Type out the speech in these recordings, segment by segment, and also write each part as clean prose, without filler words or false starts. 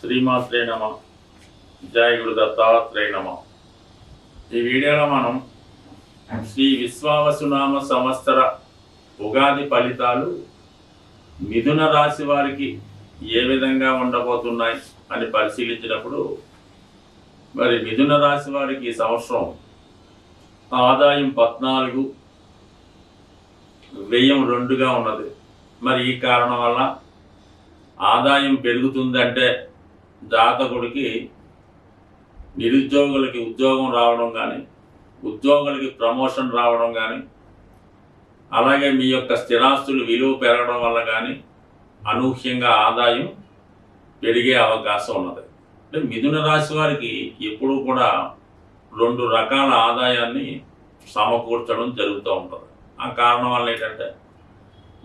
శ్రీమాత్రే నమ. జయ గురు దత్తాత్రేయ నమ. ఈ వీడియోలో మనం శ్రీ విశ్వావసునామ సంవత్సర ఉగాది ఫలితాలు మిథున రాశి వారికి ఏ విధంగా ఉండబోతున్నాయి అని పరిశీలించినప్పుడు, మరి మిథున రాశి వారికి ఈ సంవత్సరం ఆదాయం 14, వ్యయం 2గా ఉన్నది. మరి ఈ కారణం వల్ల ఆదాయం పెరుగుతుందంటే జాతకుడికి నిరుద్యోగులకి ఉద్యోగం రావడం కానీ, ఉద్యోగులకి ప్రమోషన్ రావడం కానీ, అలాగే మీ యొక్క స్థిరాస్తులు విలువ పెరగడం వల్ల కానీ అనూహ్యంగా ఆదాయం పెరిగే అవకాశం ఉన్నది. అంటే మిథున రాశి వారికి ఎప్పుడూ కూడా 2 రకాల ఆదాయాన్ని సమకూర్చడం జరుగుతూ ఉంటుంది. ఆ కారణం వల్ల ఏంటంటే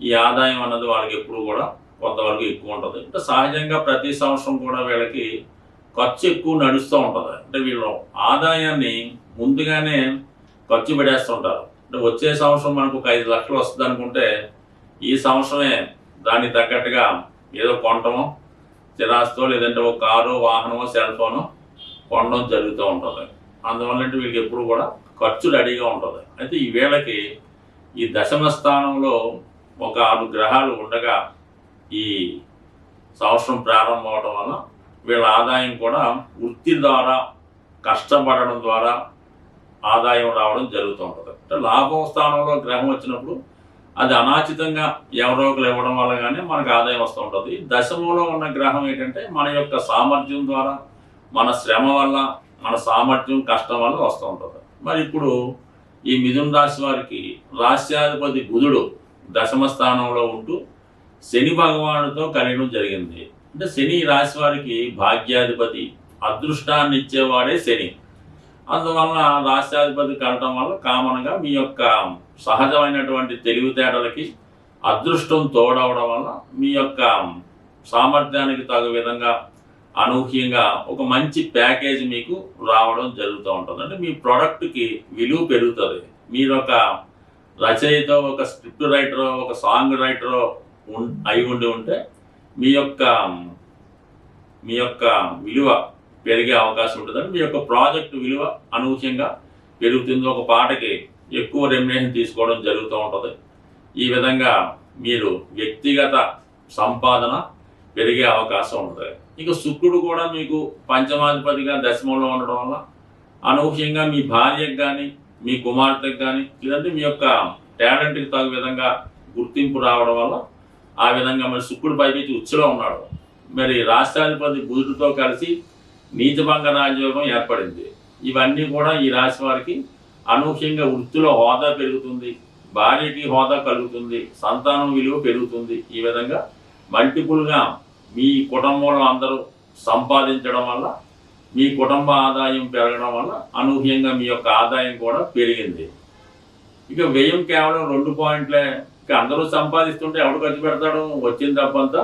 ఈ ఆదాయం అన్నది వాళ్ళకి ఎప్పుడు కూడా కొంతవరకు ఎక్కువ ఉంటుంది. అంటే సహజంగా ప్రతి సంవత్సరం కూడా వీళ్ళకి ఖర్చు ఎక్కువ నడుస్తూ ఉంటుంది. అంటే వీళ్ళు ఆదాయాన్ని ముందుగానే ఖర్చు పెట్టేస్తుంటారు. అంటే వచ్చే సంవత్సరం మనకు ఒక 5 లక్షలు వస్తుంది అనుకుంటే, ఈ సంవత్సరమే దానికి తగ్గట్టుగా ఏదో కొనటమో, స్థిరాస్తో, లేదంటే ఒక కారు, వాహనమో, సెల్ ఫోను కొనడం జరుగుతూ ఉంటుంది. అందువల్ల వీళ్ళకి ఎప్పుడు కూడా ఖర్చు రెడీగా ఉంటుంది. అయితే ఈ వేళకి ఈ దశమ స్థానంలో ఒక 6 గ్రహాలు ఉండగా ఈ సంవత్సరం ప్రారంభం అవడం వల్ల వీళ్ళ ఆదాయం కూడా వృత్తి ద్వారా, కష్టపడడం ద్వారా ఆదాయం రావడం జరుగుతూ ఉంటుంది. అంటే లాభం స్థానంలో గ్రహం వచ్చినప్పుడు అది అనాచితంగా ఎవరో ఒకరు ఇవ్వడం వల్ల కానీ మనకు ఆదాయం వస్తూ ఉంటుంది. దశమంలో ఉన్న గ్రహం ఏంటంటే మన యొక్క సామర్థ్యం ద్వారా, మన శ్రమ వల్ల, మన సామర్థ్యం, కష్టం వల్ల వస్తూ ఉంటుంది. మరి ఇప్పుడు ఈ మిథున రాశి వారికి రాశ్యాధిపతి బుధుడు దశమ స్థానంలో ఉంటూ శని భగవానుడితో కలియడం జరిగింది. అంటే శని రాశి వారికి భాగ్యాధిపతి, అదృష్టాన్ని ఇచ్చేవాడే శని. అందువల్ల రాష్ట్రాధిపతి కలటం వల్ల కామన్గా మీ యొక్క సహజమైనటువంటి తెలివితేటలకి అదృష్టం తోడవడం వల్ల మీ యొక్క సామర్థ్యానికి తగు విధంగా అనూహ్యంగా ఒక మంచి ప్యాకేజ్ మీకు రావడం జరుగుతూ ఉంటుంది. అంటే మీ ప్రోడక్ట్కి విలువ పెరుగుతుంది. మీరు ఒక రచయిత, ఒక స్క్రిప్ట్ రైటరో, ఒక సాంగ్ రైటరో అయి ఉంటే మీ యొక్క విలువ పెరిగే అవకాశం ఉంటుంది. మీ యొక్క ప్రాజెక్ట్ విలువ అనూహ్యంగా పెరుగుతుంది. ఒక పాటకి ఎక్కువ రెమ్యునరేషన్ తీసుకోవడం జరుగుతూ ఉంటుంది. ఈ విధంగా మీరు వ్యక్తిగత సంపాదన పెరిగే అవకాశం ఉంటుంది. ఇక శుక్రుడు కూడా మీకు పంచమాధిపతిగా దశమంలో ఉండడం వల్ల అనూహ్యంగా మీ భార్యకు కానీ, మీ కుమార్తెకు కానీ, లేదంటే మీ యొక్క టాలెంట్కి తగు విధంగా గుర్తింపు రావడం వల్ల ఆ విధంగా మరి శుక్రుడు పైకి ఉచ్చులో ఉన్నాడు. మరి రాష్ట్రాధిపతి బుధుడితో కలిసి నీచభంగ రాజయోగం ఏర్పడింది. ఇవన్నీ కూడా ఈ రాశి వారికి అనూహ్యంగా వృత్తిలో హోదా పెరుగుతుంది, భార్యకి హోదా కలుగుతుంది, సంతానం విలువ పెరుగుతుంది. ఈ విధంగా మల్టిపుల్గా మీ కుటుంబంలో అందరూ సంపాదించడం వల్ల మీ కుటుంబ ఆదాయం పెరగడం వల్ల అనూహ్యంగా మీ యొక్క ఆదాయం కూడా పెరిగింది. ఇక వ్యయం కేవలం 2 పాయింట్లే. ఇక అందరూ సంపాదిస్తుంటే ఎవడు ఖర్చు పెడతాడు? వచ్చిన తప్పంతా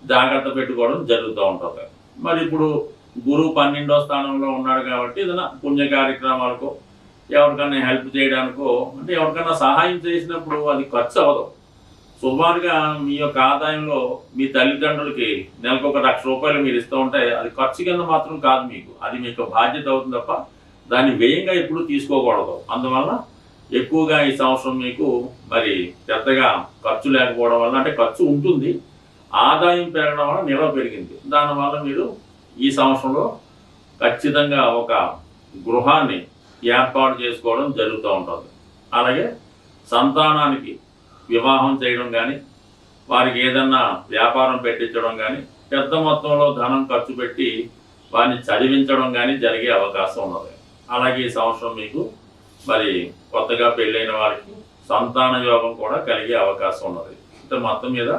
జాగ్రత్త పెట్టుకోవడం జరుగుతూ ఉంటుంది. మరి ఇప్పుడు గురువు 12వ స్థానంలో ఉన్నాడు కాబట్టి ఏదైనా పుణ్య కార్యక్రమాలకు, ఎవరికన్నా హెల్ప్ చేయడానికో, అంటే ఎవరికన్నా సహాయం చేసినప్పుడు అది ఖర్చు అవ్వదు. సుమారుగా మీ యొక్క ఆదాయంలో మీ తల్లిదండ్రులకి నెలకు 1 లక్ష రూపాయలు మీరు ఇస్తూ ఉంటే అది ఖర్చు కింద మాత్రం కాదు, మీకు అది మీకు బాధ్యత అవుతుంది తప్ప దాన్ని వ్యయంగా ఎప్పుడు తీసుకోకూడదు. అందువల్ల ఎక్కువగా ఈ సంవత్సరం మీకు మరి పెద్దగా ఖర్చు లేకపోవడం వల్ల, అంటే ఖర్చు ఉంటుంది, ఆదాయం పెరగడం వల్ల నిల్వ పెరిగింది. దానివల్ల మీరు ఈ సంవత్సరంలో ఖచ్చితంగా ఒక గృహాన్ని ఏర్పాటు చేసుకోవడం జరుగుతూ ఉంటుంది. అలాగే సంతానానికి వివాహం చేయడం కానీ, వారికి ఏదన్నా వ్యాపారం పెట్టించడం కానీ, పెద్ద మొత్తంలో ధనం ఖర్చు పెట్టి వారిని చదివించడం కానీ జరిగే అవకాశం ఉన్నది. అలాగే ఈ సంవత్సరం మీకు మరి కొత్తగా పెళ్ళైన వారికి సంతాన యోగం కూడా కలిగే అవకాశం ఉన్నది. అంటే మొత్తం మీద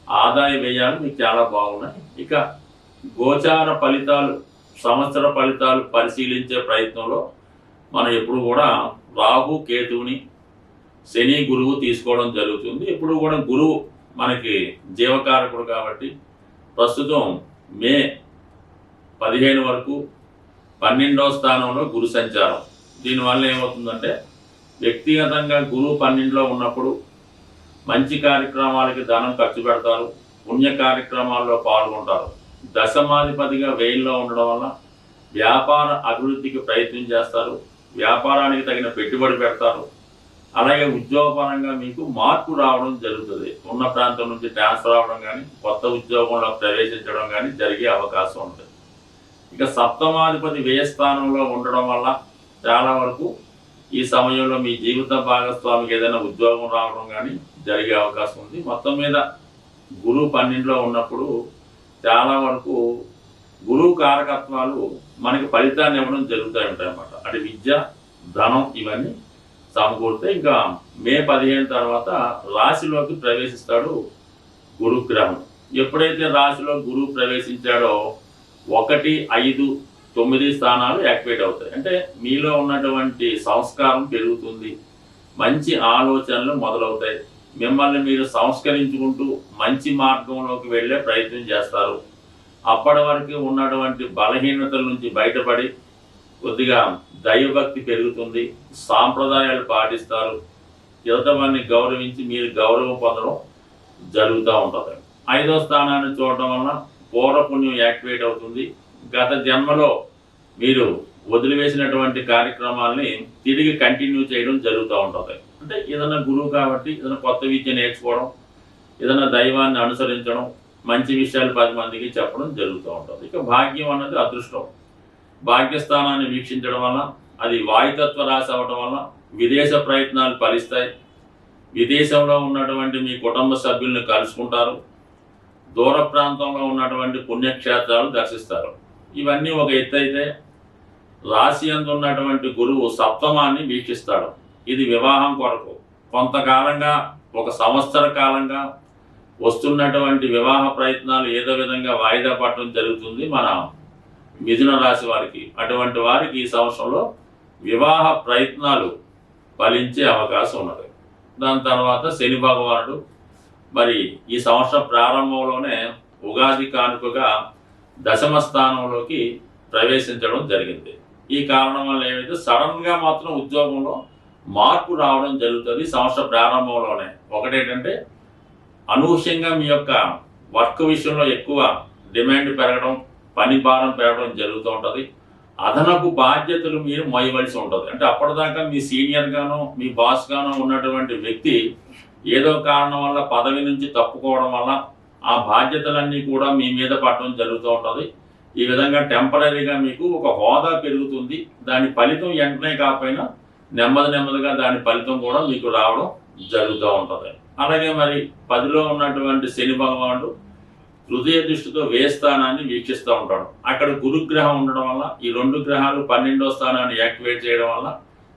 ఆదాయ వ్యయాలు మీకు చాలా బాగున్నాయి. ఇక గోచార ఫలితాలు, సంవత్సర ఫలితాలు పరిశీలించే ప్రయత్నంలో మనం ఎప్పుడు కూడా రాహు, కేతువుని, శని, గురువు తీసుకోవడం జరుగుతుంది. ఎప్పుడు కూడా గురువు మనకి జీవకారకుడు కాబట్టి ప్రస్తుతం మే 15 వరకు 12వ స్థానంలో గురు సంచారం. దీనివల్ల ఏమవుతుందంటే వ్యక్తిగతంగా గురువు 12లో ఉన్నప్పుడు మంచి కార్యక్రమాలకి ధనం ఖర్చు పెడతారు, పుణ్య కార్యక్రమాల్లో పాల్గొంటారు. దశమాధిపతిగా వేయిల్లో ఉండడం వల్ల వ్యాపార అభివృద్ధికి ప్రయత్నం చేస్తారు, వ్యాపారానికి తగిన పెట్టుబడి పెడతారు. అలాగే ఉద్యోగపరంగా మీకు మార్పు రావడం జరుగుతుంది. ఉన్న ప్రాంతం నుంచి ట్రాన్స్ఫర్ అవ్వడం కానీ, కొత్త ఉద్యోగంలో ప్రవేశించడం కానీ జరిగే అవకాశం ఉంటుంది. ఇక సప్తమాధిపతి వ్యయ స్థానంలో ఉండడం వల్ల చాలా వరకు ఈ సమయంలో మీ జీవిత భాగస్వామికి ఏదైనా ఉద్యోగం రావడం కానీ జరిగే అవకాశం ఉంది. మొత్తం మీద గురువు 12లో ఉన్నప్పుడు చాలా వరకు గురువు కారకత్వాలు మనకి ఫలితాన్ని ఇవ్వడం జరుగుతూ ఉంటాయి అన్నమాట. అటు విద్య, ధనం ఇవన్నీ సమకూరితే ఇంకా మే 15 తర్వాత రాశిలోకి ప్రవేశిస్తాడు గురుగ్రహం. ఎప్పుడైతే రాశిలో గురువు ప్రవేశించాడో 1, 5, 9 స్థానాలు యాక్టివేట్ అవుతాయి. అంటే మీలో ఉన్నటువంటి సంస్కారం పెరుగుతుంది, మంచి ఆలోచనలు మొదలవుతాయి, మిమ్మల్ని మీరు సంస్కరించుకుంటూ మంచి మార్గంలోకి వెళ్ళే ప్రయత్నం చేస్తారు. అప్పటి వరకు ఉన్నటువంటి బలహీనతల నుంచి బయటపడి కొద్దిగా దైవభక్తి పెరుగుతుంది, సాంప్రదాయాలు పాటిస్తారు, ఎదుటవారిని గౌరవించి మీరు గౌరవం పొందడం జరుగుతూ ఉంటుంది. 5వ స్థానాన్ని చూడటం వలన పూర్వపుణ్యం యాక్టివేట్ అవుతుంది. గత జన్మలో మీరు వదిలివేసినటువంటి కార్యక్రమాలని తిరిగి కంటిన్యూ చేయడం జరుగుతూ ఉంటుంది. అంటే ఏదైనా గురువు కాబట్టి ఏదైనా కొత్త విద్య నేర్చుకోవడం, ఏదైనా దైవాన్ని అనుసరించడం, మంచి విషయాలు 10 మందికి చెప్పడం జరుగుతూ ఉంటుంది. ఇక భాగ్యం అన్నది అదృష్టం. భాగ్యస్థానాన్ని వీక్షించడం వల్ల అది వాయుతత్వ రాశి అవ్వడం వల్ల విదేశ ప్రయత్నాలు ఫలిస్తాయి. విదేశంలో ఉన్నటువంటి మీ కుటుంబ సభ్యుల్ని కలుసుకుంటారు, దూర ప్రాంతంలో ఉన్నటువంటి పుణ్యక్షేత్రాలు దర్శిస్తారు. ఇవన్నీ ఒక ఎత్తు అయితే రాశి యందు ఉన్నటువంటి గురువు సప్తమాన్ని వీక్షిస్తాడు. ఇది వివాహం కొరకు కొంతకాలంగా 1 సంవత్సర కాలంగా వస్తున్నటువంటి వివాహ ప్రయత్నాలు ఏదో విధంగా వాయిదా పడటం జరుగుతుంది మన మిథున రాశి వారికి. అటువంటి వారికి ఈ సంవత్సరంలో వివాహ ప్రయత్నాలు ఫలించే అవకాశం ఉన్నది. దాని తర్వాత శని భగవానుడు మరి ఈ సంవత్సరం ప్రారంభంలోనే ఉగాది కానుకగా 10వ స్థానంలోకి ప్రవేశించడం జరిగింది. ఈ కారణం వల్ల ఏమైతే సడన్గా మాత్రం ఉద్యోగంలో మార్పు రావడం జరుగుతుంది సంవత్సర ప్రారంభంలోనే. ఒకటేంటంటే అనూహ్యంగా మీ యొక్క వర్క్ విషయంలో ఎక్కువ డిమాండ్ పెరగడం, పని భారం పెరగడం జరుగుతూ ఉంటుంది. అదనపు బాధ్యతలు మీరు మోయవలసి ఉంటుంది. అంటే అప్పటిదాకా మీ సీనియర్గానో మీ బాస్గానో ఉన్నటువంటి వ్యక్తి ఏదో కారణం వల్ల పదవి నుంచి తప్పుకోవడం వల్ల ఆ బాధ్యతలన్నీ కూడా మీ మీద పడడం జరుగుతూ ఉంటుంది. ఈ విధంగా టెంపరీగా మీకు ఒక హోదా పెరుగుతుంది. దాని ఫలితం వెంటనే కాకపోయినా నెమ్మదిగా దాని ఫలితం కూడా మీకు రావడం జరుగుతూ ఉంటుంది. అలాగే మరి 10లో ఉన్నటువంటి శని భగవానుడు హృదయ దృష్టితో వ్యయ స్థానాన్ని వీక్షిస్తూ ఉంటాడు. అక్కడ గురుగ్రహం ఉండడం వల్ల ఈ 2 గ్రహాలు 12వ స్థానాన్ని యాక్టివేట్ చేయడం వల్ల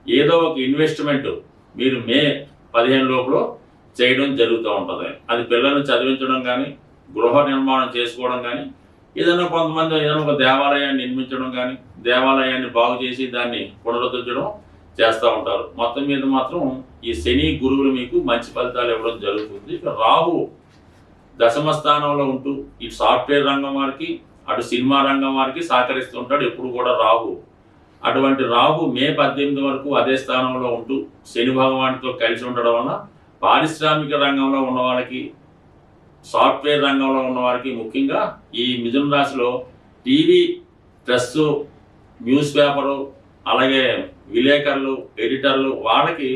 ఏదో ఒక ఇన్వెస్ట్మెంట్ మీరు మే 15 లోపల చేయడం జరుగుతూ ఉంటుంది. అది పిల్లల్ని చదివించడం కానీ, గృహ నిర్మాణం చేసుకోవడం కానీ, ఏదైనా కొంతమంది ఏదైనా ఒక దేవాలయాన్ని నిర్మించడం కానీ, దేవాలయాన్ని బాగు చేసి దాన్ని పునరుద్ధరించడం చేస్తూ ఉంటారు. మొత్తం మీద మాత్రం ఈ శని గురువులు మీకు మంచి ఫలితాలు ఇవ్వడం జరుగుతుంది. ఇక రాహు 10వ స్థానంలో ఉంటూ ఇటు సాఫ్ట్వేర్ రంగం వారికి, అటు సినిమా రంగం వారికి సహకరిస్తుంటాడు ఎప్పుడు కూడా రాహు. అటువంటి రాహు మే 18 వరకు అదే స్థానంలో ఉంటూ శని భగవానుడితో కలిసి ఉండడం వల్ల పారిశ్రామిక రంగంలో ఉన్న వాళ్ళకి, సాఫ్ట్వేర్ రంగంలో ఉన్న వారికి, ముఖ్యంగా ఈ మిథున రాశిలో టీవీ, ప్రెస్, న్యూస్ పేపరు, అలాగే విలేకరులు, ఎడిటర్లు వాళ్ళకి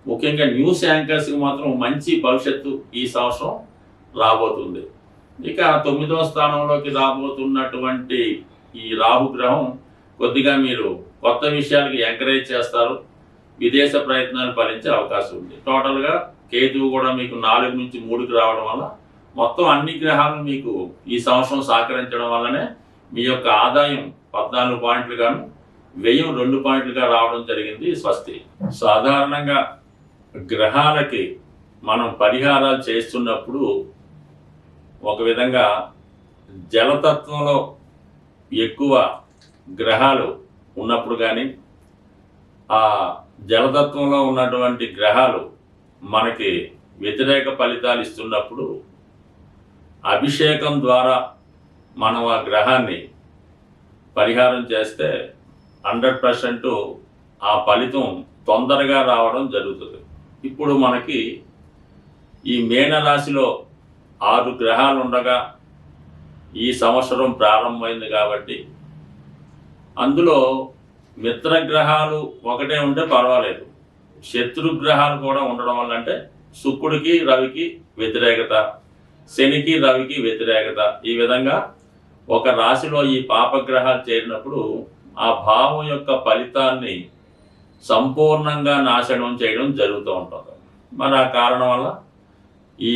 ముఖ్యంగా న్యూస్ యాంకర్స్కి మాత్రం మంచి భవిష్యత్తు ఈ సంవత్సరం రాబోతుంది. ఇక 9వ స్థానంలోకి రాబోతున్నటువంటి ఈ రాహుగ్రహం కొద్దిగా మీరు కొత్త విషయాలకి ఎంకరేజ్ చేస్తారు, విదేశ ప్రయత్నాలు ఫలించే అవకాశం ఉంది. టోటల్గా కేతువు కూడా మీకు 4 నుంచి 3కి రావడం వల్ల మొత్తం అన్ని గ్రహాలు మీకు ఈ సంవత్సరం సహకరించడం వల్లనే మీ యొక్క ఆదాయం 14 పాయింట్లు గాను, వ్యయం 2 పాయింట్లుగా రావడం జరిగింది. స్వస్తి. సాధారణంగా గ్రహాలకి మనం పరిహారాలు చేస్తున్నప్పుడు ఒక విధంగా జలతత్వంలో ఎక్కువ గ్రహాలు ఉన్నప్పుడు కానీ, ఆ జలతత్వంలో ఉన్నటువంటి గ్రహాలు మనకి వ్యతిరేక ఫలితాలు ఇస్తున్నప్పుడు అభిషేకం ద్వారా మనం ఆ గ్రహాన్ని పరిహారం చేస్తే 100% ఆ ఫలితం తొందరగా రావడం జరుగుతుంది. ఇప్పుడు మనకి ఈ మీనరాశిలో 6 గ్రహాలు ఉండగా ఈ సంవత్సరం ప్రారంభమైంది కాబట్టి అందులో మిత్రగ్రహాలు ఒకటే ఉంటే పర్వాలేదు, శత్రుగ్రహాలు కూడా ఉండడం వల్ల, అంటే శుక్రుడికి రవికి వ్యతిరేకత, శనికి రవికి వ్యతిరేకత, ఈ విధంగా ఒక రాశిలో ఈ పాపగ్రహాలు చేరినప్పుడు ఆ భావం యొక్క ఫలితాన్ని సంపూర్ణంగా నాశనం చేయడం జరుగుతూ ఉంటుంది. మరి ఆ కారణం వల్ల ఈ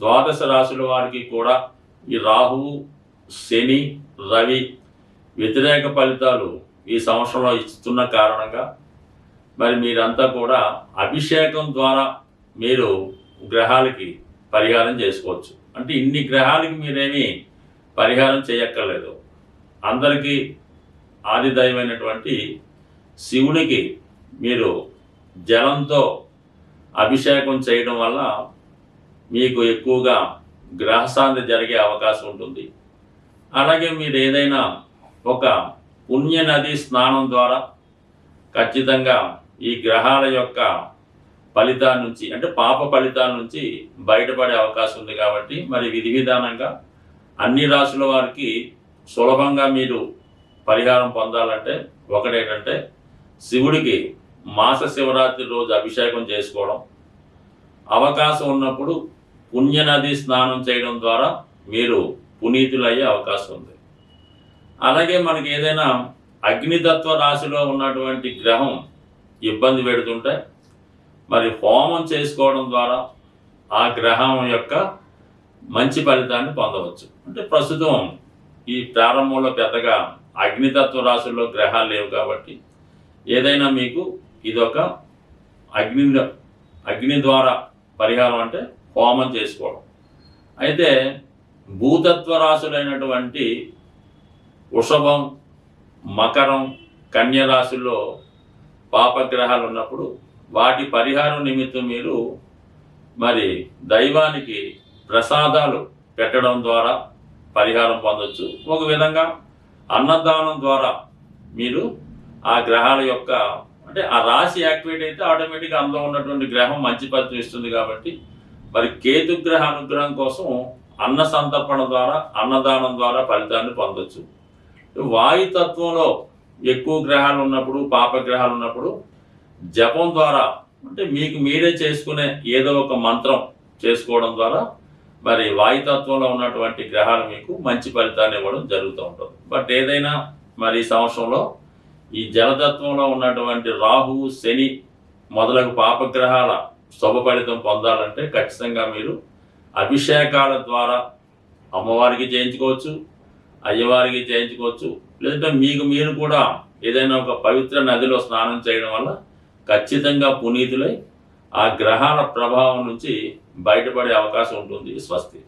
ద్వాదశ రాశుల వారికి కూడా ఈ రాహువు, శని, రవి వ్యతిరేక ఫలితాలు ఈ సంవత్సరంలో ఇస్తున్న కారణంగా మరి మీరంతా కూడా అభిషేకం ద్వారా మీరు గ్రహాలకి పరిహారం చేసుకోవచ్చు. అంటే ఇన్ని గ్రహాలకి మీరేమీ పరిహారం చేయక్కర్లేదు. అందరికీ ఆదిదైవమైనటువంటి శివునికి మీరు జలంతో అభిషేకం చేయడం వల్ల మీకు ఎక్కువగా గ్రహశాంతి జరిగే అవకాశం ఉంటుంది. అలాగే మీరు ఏదైనా ఒక పుణ్య నది స్నానం ద్వారా ఖచ్చితంగా ఈ గ్రహాల యొక్క ఫలితాల నుంచి, అంటే పాప ఫలితాల నుంచి బయటపడే అవకాశం ఉంది. కాబట్టి మరి విధి విధానంగా అన్ని రాశుల వారికి సులభంగా మీరు పరిహారం పొందాలంటే ఒకటేంటంటే శివుడికి మాస శివరాత్రి రోజు అభిషేకం చేసుకోవడం, అవకాశం ఉన్నప్పుడు పుణ్యనది స్నానం చేయడం ద్వారా మీరు పునీతులయ్యే అవకాశం ఉంది. అలాగే మనకి ఏదైనా అగ్నితత్వ రాశిలో ఉన్నటువంటి గ్రహం ఇబ్బంది పెడుతుంటే మరి హోమం చేసుకోవడం ద్వారా ఆ గ్రహం యొక్క మంచి ఫలితాన్ని పొందవచ్చు. అంటే ప్రస్తుతం ఈ ప్రారంభంలో పెద్దగా అగ్నితత్వ రాశుల్లో గ్రహాలు లేవు కాబట్టి ఏదైనా మీకు ఇదొక అగ్ని ద్వారా పరిహారం, అంటే హోమం చేసుకోవడం. అయితే భూతత్వ రాశులైనటువంటి వృషభం, మకరం, కన్య రాశుల్లో పాపగ్రహాలు ఉన్నప్పుడు వాటి పరిహారం నిమిత్తం మీరు మరి దైవానికి ప్రసాదాలు పెట్టడం ద్వారా పరిహారం పొందొచ్చు. ఒక విధంగా అన్నదానం ద్వారా మీరు ఆ గ్రహాల యొక్క, అంటే ఆ రాశి యాక్టివేట్ అయితే ఆటోమేటిక్గా అందులో ఉన్నటువంటి గ్రహం మంచి ఫలితం ఇస్తుంది. కాబట్టి మరి కేతుగ్రహ అనుగ్రహం కోసం అన్న సంతర్పణ ద్వారా, అన్నదానం ద్వారా ఫలితాన్ని పొందొచ్చు. వాయుతత్వంలో ఎక్కువ గ్రహాలు ఉన్నప్పుడు, పాపగ్రహాలు ఉన్నప్పుడు జపం ద్వారా, అంటే మీకు మీరే చేసుకునే ఏదో ఒక మంత్రం చేసుకోవడం ద్వారా మరి వాయుతత్వంలో ఉన్నటువంటి గ్రహాలు మీకు మంచి ఫలితాన్ని ఇవ్వడం జరుగుతూ ఉంటుంది. బట్ ఏదైనా మరి ఈ సంవత్సరంలో ఈ జలతత్వంలో ఉన్నటువంటి రాహువు, శని మొదలగు పాపగ్రహాల శుభ ఫలితం పొందాలంటే ఖచ్చితంగా మీరు అభిషేకాల ద్వారా అమ్మవారికి చేయించుకోవచ్చు, అయ్యవారికి చేయించుకోవచ్చు. లేదంటే మీకు మీరు కూడా ఏదైనా ఒక పవిత్ర నదిలో స్నానం చేయడం వల్ల ఖచ్చితంగా పునీతులై ఆ గ్రహాల ప్రభావం నుంచి బయటపడే అవకాశం ఉంటుంది. స్వస్తి.